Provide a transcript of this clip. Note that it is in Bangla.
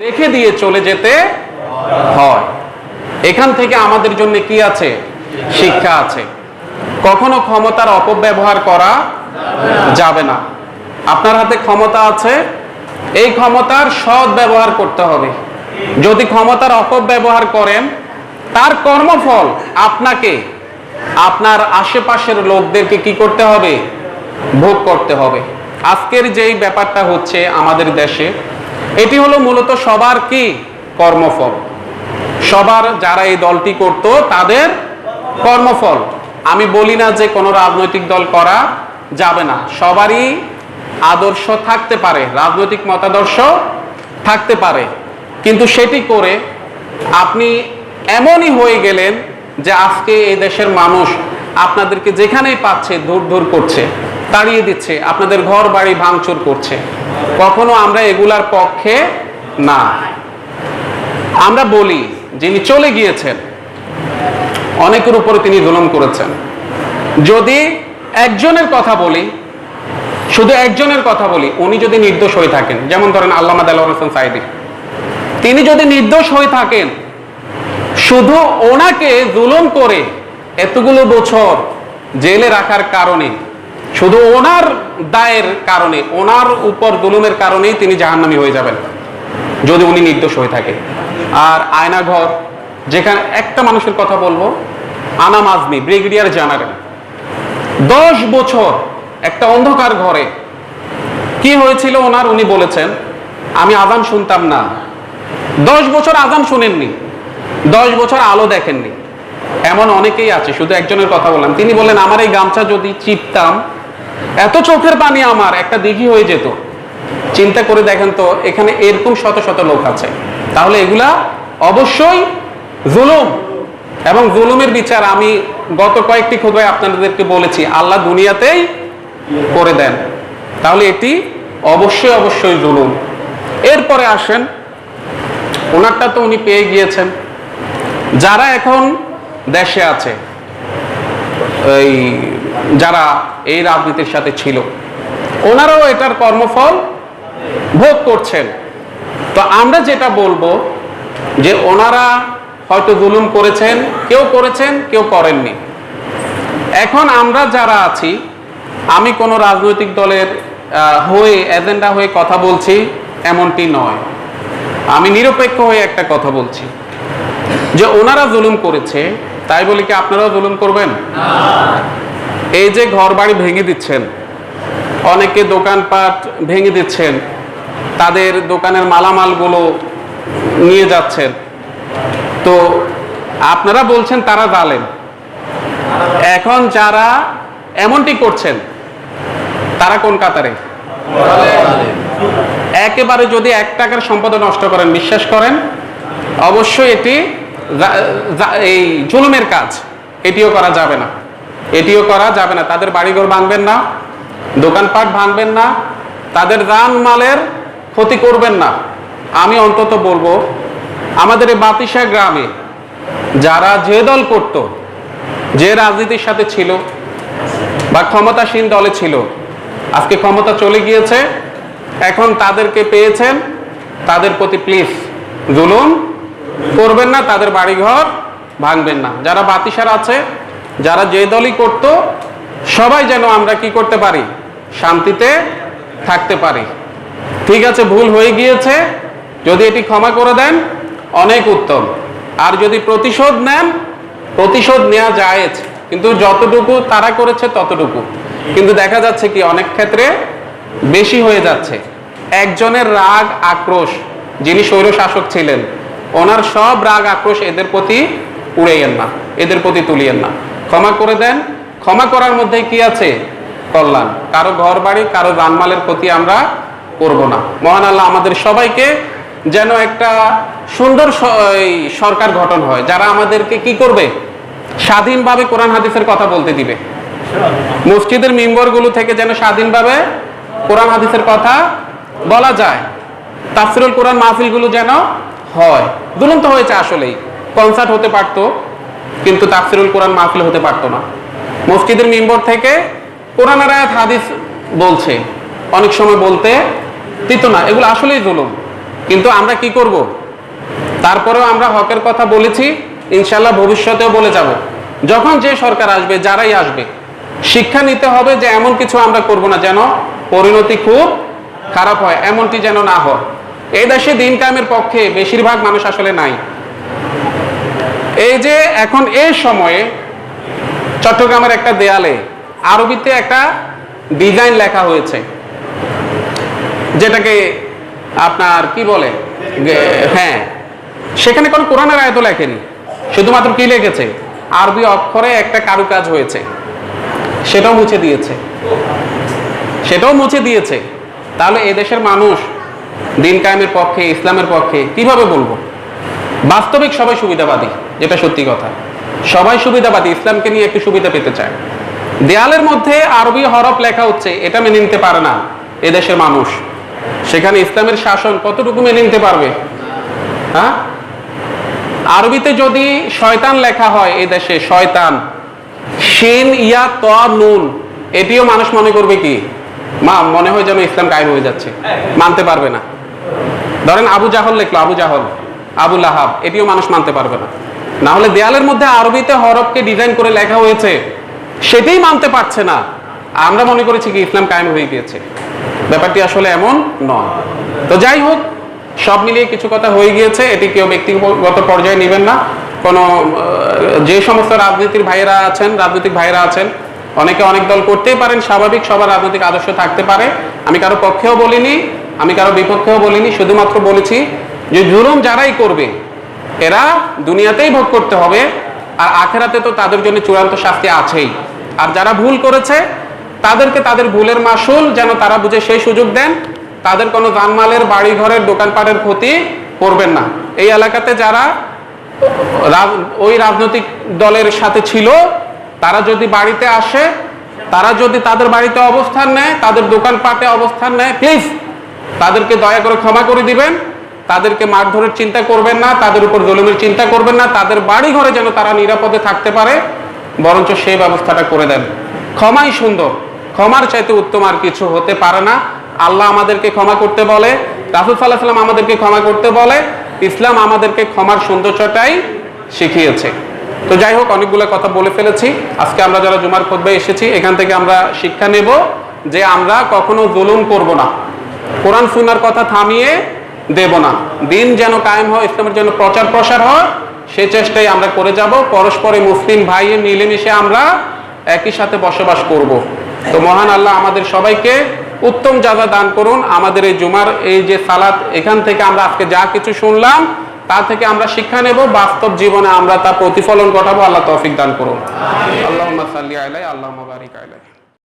রেখে দিয়ে চলে যেতে হয়। এখান থেকে আমাদের জন্য কি আছে? শিক্ষা আছে। কখনো ক্ষমতার অপব্যবহার করা যাবে না। আপনার হাতে ক্ষমতা আছে, এই ক্ষমতার সৎ ব্যবহার করতে হবে। যদি ক্ষমতার অপব্যবহার করেন, তার কর্মফল আপনাকে, আপনার আশেপাশের লোকদেরকে কি করতে হবে? ভোগ করতে হবে। আজকের যেই ব্যাপারটা হচ্ছে আমাদের দেশে, এটি হলো মূলত সবার কি? কর্মফল। সবার যারা এই দলটি করত তাদের কর্মফল। আমি বলি না যে কোনো রাজনৈতিক দল করা যাবে না, সবারই আদর্শ থাকতে পারে, রাজনৈতিক মতাদর্শ থাকতে পারে, কিন্তু সেটি করে আপনি এমনই হয়ে গেলেন যে আজকে এই দেশের মানুষ আপনাদেরকে যেখানেই পাচ্ছে ধুর ধুর করছে, তাড়িয়ে দিচ্ছে, আপনাদের ঘর বাড়ি ভাঙচুর করছে। কখনো আমরা এগুলার পক্ষে না। আমরা বলি যিনি চলে গিয়েছেন, অনেকের উপরে তিনি জুলুম করেছেন। যদি একজনের কথা বলি, শুধু একজনের কথা বলি, উনি যদি নির্দোষ হয়ে থাকেন, যেমন ধরেন আল্লামা দেলোয়ার হোসেন সাঈদী, তিনি যদি নির্দোষ হয়ে থাকেন, শুধু ওনাকে জুলুম করে এতগুলো বছর জেলে রাখার কারণে, শুধু ওনার দায়ের কারণে, ওনার উপর জুলুমের কারণেই তিনি জাহান্নামী হয়ে যাবেন, যদি উনি নির্দোষ হয়ে থাকে। আর আয়নাঘর, যেখানে একটা মানুষের কথা বলবো, আনাম আজমি, ব্রিগেডিয়ার জেনারেল, 10 বছর একটা অন্ধকার ঘরে। কি হয়েছিল ওনার? উনি বলেছেন আমি আজান শুনতাম না। 10 বছর আজান শুনেননি, 10 বছর আলো দেখেননি। এমন অনেকেই আছে, শুধু একজনের কথা বললাম। তিনি বললেন আমার এই গামছা যদি চিপতাম, এত চোখের পানি আমার একটা দিঘি হয়ে যেত। চিন্তা করে দেখেন তো, এখানে এরকম শত শত লোক আছে। তাহলে এগুলা অবশ্যই জুলুম, এবং জুলুমের বিচার আমি গত কয়েকটি খুতবায় আপনাদেরকে বলেছি, আল্লাহ দুনিয়াতেই করে দেন। তাহলে এটি অবশ্যই অবশ্যই জুলুম। এরপরে আসেন, ওনারটা তো উনি পেয়ে গিয়েছেন। যারা এখন দেশে আছে, এই যারা এই রাজনীতির সাথে ছিল, ওনারাও এটার কর্মফল ভোগ করছেন। তো আমরা যেটা বলবো যে ওনারা হয়তো জুলুম করেছেন, কেউ করেছেন, কেউ করেননি। এখন আমরা যারা আছি, আমি কোনো রাজনৈতিক দলের হয়ে, এজেন্ডা হয়ে কথা বলছি এমনটি নয়। আমি নিরপেক্ষ হয়ে একটা কথা বলছি যে ওনারা জুলুম করেছে, তাই বলি কি আপনারাও জুলুম করবেন? এই যে ঘর বাড়ি ভেঙে দিচ্ছেন, অনেকে দোকানপাট ভেঙে দিচ্ছেন, তাদের দোকানের মালামালগুলো নিয়ে যাচ্ছেন, তো আপনারা বলছেন তারা জালেম। এখন যারা এমনটি করছেন তারা কোন কাতারে? একেবারে যদি 1 টাকার সম্পদ নষ্ট করেন, বিশ্বাস করেন অবশ্যই এটি এই জুলুমের কাজ। এটিও করা যাবে না, এটিও করা যাবে না। তাদের বাড়িঘর ভাঙবেন না, দোকানপাট ভাঙবেন না, তাদের জানমালের ক্ষতি করবেন না। আমি অন্তত বলবো, আমাদের এই বাতিশা গ্রামে যারা যে দল করত, যে রাজনীতির সাথে ছিল বা ক্ষমতাসীন দলে ছিল, আজকে ক্ষমতা চলে গিয়েছে, এখন তাদেরকে পেয়েছেন, তাদের প্রতি প্লিজ জুলুম করবেন না, তাদের বাড়িঘর ভাঙবেন না। যারা বাতিশার আছে, যারা যে দলই করত, সবাই যেন আমরা কি করতে পারি? শান্তিতে থাকতে পারি। ঠিক আছে, ভুল হয়ে গিয়েছে, যদি এটি ক্ষমা করে দেন অনেক উত্তম। আর যদি প্রতিশোধ নেন, প্রতিশোধ নেওয়া জায়েজ, কিন্তু যতটুকু তারা করেছে ততটুকু। কিন্তু দেখা যাচ্ছে কি অনেক ক্ষেত্রে বেশি হয়ে যাচ্ছে। একজনের রাগ আক্রোশ, যিনি স্বৈর শাসক ছিলেন, ওনার সব রাগ আক্রোশ এদের প্রতি উড়াইয়েন না, এদের প্রতি তুলিয়েন না, ক্ষমা করে দেন। ক্ষমা করার মধ্যে কি আছে? কল্যাণ। কারো ঘর বাড়ি, কারো জানমালের ক্ষতি আমরা করব না। মহান আল্লাহ আমাদের সবাইকে যেন একটা সুন্দর সরকার গঠন হয়, যারা আমাদেরকে কি করবে? স্বাধীনভাবে কোরআন হাদিসের কথা বলতে দিবে। মসজিদের মিম্বরগুলো থেকে যেন স্বাধীনভাবে কোরআন হাদিসের কথা বলা যায়। তাফসিরুল কোরআন মাহফিলগুলো যেন হয়। জুলুম তো হয়েছে আসলেই, কনসার্ট হতে পারতো, কিন্তু তাফসিরুল কোরআন মাহফিল হতে পারতো না। মসজিদের মিম্বর থেকে কোরআনের আয়াত হাদিস বলছে, অনেক সময় বলতে দিত না। এগুলো আসলেই জুলুম। কিন্তু আমরা কি করব? তারপরেও আমরা হকের কথা বলেছি, ইনশাল্লাহ ভবিষ্যতেও বলে যাব। যখন যে সরকার আসবে, যারাই আসবে, শিক্ষা নিতে হবে যে এমন কিছু আমরা করব না যেন পরিণতি খুব খারাপ হয়, এমনটি যেন না হয়। এই দেশে দিন কায়েমের পক্ষে বেশিরভাগ মানুষ আসলে নাই। এই যে এখন এই সময়ে চট্টগ্রামের একটা দেয়ালে আরবিতে একটা ডিজাইন লেখা হয়েছে, যেটাকে আপনার কি বলে, হ্যাঁ, সেখানে কোনো কোরআনের আয়াত লেখেনি, শুধুমাত্র কি লিখেছে, আরবি অক্ষরে একটা কারুকাজ হয়েছে, সেটাও মুছে দিয়েছে। তাহলে এদেশের মানুষ দিন কায়েমের পক্ষে, ইসলামের পক্ষে কিভাবে বলবো? বাস্তবিক সবাই সুবিধাবাদী, যেটা সত্যি কথা, সবাই সুবিধাবাদী, ইসলামকে নিয়ে একটু সুবিধা পেতে চায়। দেয়ালের মধ্যে আরবি হরফ লেখা হচ্ছে, এটা মেনে নিতে পারে না এদেশের মানুষ। সেখানে ইসলামের শাসন কতটুকু মেনে নিতে পারবে? হ্যাঁ, আরবিতে যদি শয়তান লেখা হয়, এই দেশে শয়তান, শিন ইয়া ত নুন, এটিও মানুষ মনে করবে কি, মনে হয় যেন ইসলাম কায়েম হয়ে যাচ্ছে, মানতে পারবে না। ধরেন আবু জাহল লিখলো, আবু জাহল, আবু লাহাব, এটিও মানুষ মানতে পারবে না। না হলে দেয়ালের মধ্যে আরবিতে হরফকে ডিজাইন করে লেখা হয়েছে, সেটাই মানতে পারছে না, আমরা মনে করেছি কি ইসলাম কায়েম হয়ে গিয়েছে। ব্যাপারটি আসলে এমন নয়। তো যাই হোক, সব মিলিয়ে কিছু কথা হয়ে গিয়েছে, এটি কেউ ব্যক্তিগত পর্যায়ে নেবেন না। কোনো যে সমস্ত রাজনীতিক ভাইয়েরা আছেন, অনেকে অনেক দল করতেই পারেন, স্বাভাবিক, সবার রাজনৈতিক আদর্শ থাকতে পারে। আমি কারো পক্ষেও বলিনি, আমি কারো বিপক্ষেও বলিনি, শুধুমাত্র বলেছি যে জুলুম যারাই করবে এরা দুনিয়াতেই ভোগ করতে হবে, আর আখেরাতে তো তাদের জন্য চূড়ান্ত শাস্তি আছেই। আর যারা ভুল করেছে তাদেরকে তাদের ভুলের মাসুল যেন তারা বুঝে সেই সুযোগ দেন, তাদের কোনো জানমালের, বাড়ি ঘরের, দোকানপাটের ক্ষতি করবেন না। এই এলাকাতে যারা ওই রাজনৈতিক দলের সাথে ছিল, তারা যদি বাড়িতে আসে, তারা যদি তাদের বাড়িতে অবস্থান নেয়, তাদের দোকানপাটে অবস্থান নেয়, প্লিজ তাদেরকে দয়া করে ক্ষমা করে দিবেন। তাদেরকে মারধরের চিন্তা করবেন না, তাদের উপর জুলুমের চিন্তা করবেন না, তাদের বাড়ি ঘরে যেন তারা নিরাপদে থাকতে পারে, বরঞ্চ সেই ব্যবস্থাটা করে দেন। ক্ষমাই সুন্দর, ক্ষমার চাইতে উত্তম আর কিছু হতে পারে না। আল্লাহ আমাদেরকে ক্ষমা করতে বলে, রাসূল সাল্লাল্লাহু আলাইহি ওয়াসাল্লাম আমাদেরকে ক্ষমা করতে বলে, ইসলাম আমাদেরকে ক্ষমার সৌন্দর্যটাই শিখিয়েছে। তো যাই হোক, অনেকগুলো কথা বলে ফেলেছি। আজকে আমরা যারা জুমার খুতবায় এসেছি, এখান থেকে আমরা শিক্ষা নেব যে আমরা কখনো জুলুম করব না, কোরআন সুন্নাহর কথা থামিয়ে দেব না। দিন যেন কায়েম হয়, ইসলামের যেন প্রচার প্রসার হয়, সেই চেষ্টাই আমরা করে যাব। পরস্পরে মুসলিম ভাইয়ের মিলেমিশে আমরা একই সাথে বসবাস করব। তো মহান আল্লাহ আমাদের সবাইকে উত্তম জাযা দান করুন। আমাদের এই জুমার এই যে সালাত, এখান থেকে আমরা আজকে যা কিছু শুনলাম তা থেকে আমরা শিক্ষা নেব, বাস্তব জীবনে আমরা তা প্রতিফলন ঘটাবো। আল্লাহ তৌফিক দান করুন। আল্লাহুম্মা সাল্লি আলাইহি, আল্লাহুম্মা বারিক আলাইহি।